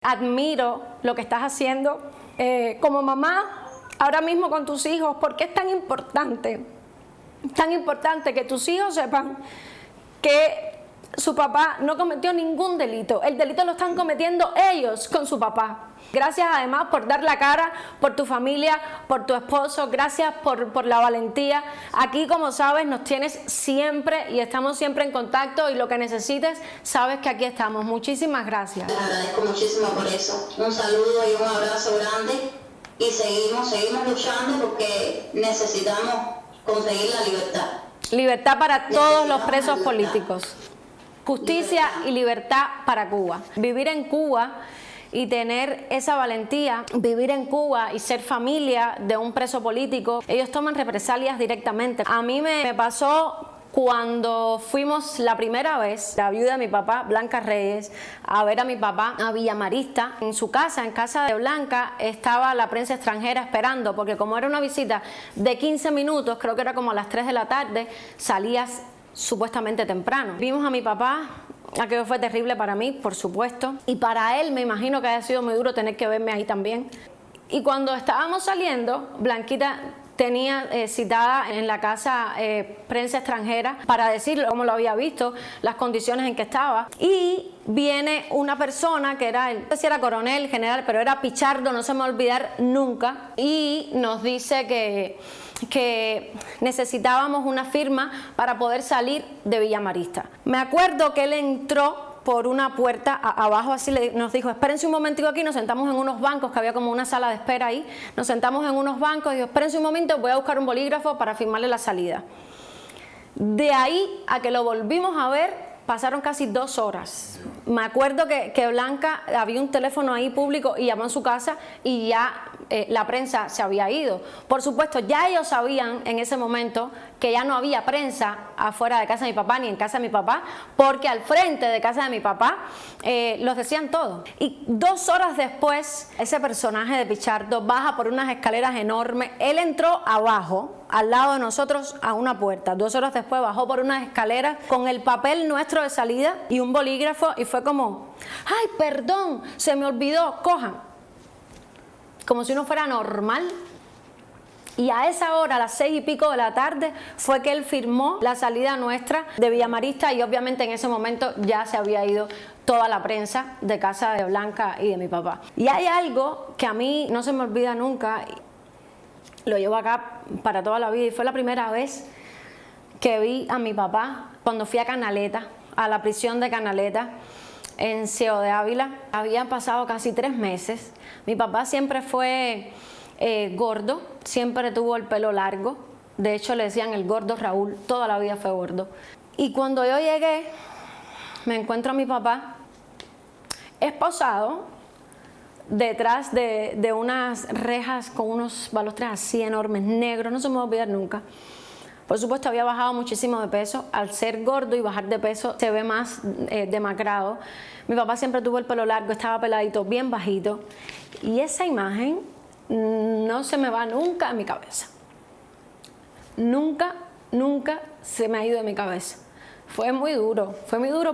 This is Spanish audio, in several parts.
Admiro lo que estás haciendo como mamá ahora mismo con tus hijos, porque es tan importante que tus hijos sepan que su papá no cometió ningún delito. El delito lo están cometiendo ellos con su papá. Gracias además por dar la cara por tu familia, por tu esposo, gracias por la valentía. Aquí, como sabes, nos tienes siempre y estamos siempre en contacto, y lo que necesites, sabes que aquí estamos. Muchísimas gracias. Les agradezco muchísimo por eso. Un saludo y un abrazo grande, y seguimos luchando porque necesitamos conseguir la libertad. Libertad para todos los presos políticos. Justicia y libertad para Cuba. Vivir en Cuba y tener esa valentía, vivir en Cuba y ser familia de un preso político, ellos toman represalias directamente. A mí me pasó cuando fuimos la primera vez, la viuda de mi papá, Blanca Reyes, a ver a mi papá a Villa Marista. En su casa, en casa de Blanca, estaba la prensa extranjera esperando, porque como era una visita de 15 minutos, creo que era como a las 3 de la tarde, salías supuestamente temprano. Vimos a mi papá. Aquello fue terrible para mí, por supuesto, y para él me imagino que haya sido muy duro tener que verme ahí también. Y cuando estábamos saliendo, Blanquita tenía citada en la casa prensa extranjera para decirle cómo lo había visto, las condiciones en que estaba, y viene una persona que era, no sé si era coronel, general, pero era Pichardo, no se me va a olvidar nunca, y nos dice que necesitábamos una firma para poder salir de Villa Marista. Me acuerdo que él entró por una puerta abajo, así nos dijo: espérense un momentico aquí, nos sentamos en unos bancos, que había como una sala de espera ahí, nos sentamos en unos bancos y dijo: espérense un momento, voy a buscar un bolígrafo para firmarle la salida. De ahí a que lo volvimos a ver, pasaron casi 2 horas. Me acuerdo que Blanca, había un teléfono ahí público y llamó a su casa y ya la prensa se había ido. Por supuesto, ya ellos sabían en ese momento que ya no había prensa afuera de casa de mi papá ni en casa de mi papá, porque al frente de casa de mi papá los decían todo. Y 2 horas después, ese personaje de Pichardo baja por unas escaleras enormes. Él entró abajo, al lado de nosotros, a una puerta. 2 horas después bajó por unas escaleras con el papel nuestro de salida y un bolígrafo, y fue como: ay, perdón, se me olvidó, cojan. Como si no fuera normal. Y a esa hora, a las 6 y pico de la tarde, fue que él firmó la salida nuestra de Villa Marista, y obviamente en ese momento ya se había ido toda la prensa de casa de Blanca y de mi papá. Y hay algo que a mí no se me olvida nunca, lo llevo acá para toda la vida, y fue la primera vez que vi a mi papá cuando fui a Canaleta, a la prisión de Canaleta, en Ciego de Ávila. Habían pasado casi 3 meses. Mi papá siempre fue gordo, siempre tuvo el pelo largo. De hecho, le decían el gordo Raúl, toda la vida fue gordo. Y cuando yo llegué, me encuentro a mi papá esposado detrás de unas rejas con unos balostres así enormes, negros, no se me va a olvidar nunca. Por supuesto, había bajado muchísimo de peso. Al ser gordo y bajar de peso se ve más demacrado. Mi papá siempre tuvo el pelo largo, estaba peladito, bien bajito. Y esa imagen no se me va nunca a mi cabeza. Nunca se me ha ido de mi cabeza. Fue muy duro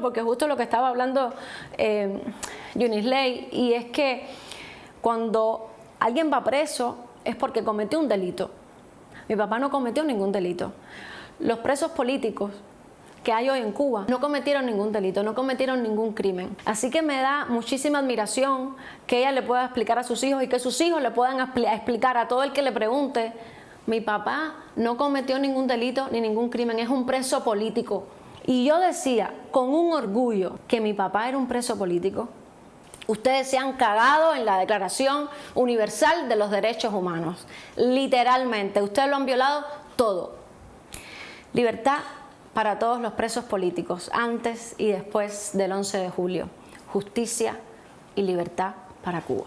porque justo lo que estaba hablando Yunisley, y es que cuando alguien va preso es porque cometió un delito. Mi papá no cometió ningún delito. Los presos políticos que hay hoy en Cuba no cometieron ningún delito, no cometieron ningún crimen. Así que me da muchísima admiración que ella le pueda explicar a sus hijos, y que sus hijos le puedan explicar a todo el que le pregunte: mi papá no cometió ningún delito ni ningún crimen, es un preso político. Y yo decía con un orgullo que mi papá era un preso político. Ustedes se han cagado en la Declaración Universal de los Derechos Humanos. Literalmente, ustedes lo han violado todo. Libertad para todos los presos políticos, antes y después del 11 de julio. Justicia y libertad para Cuba.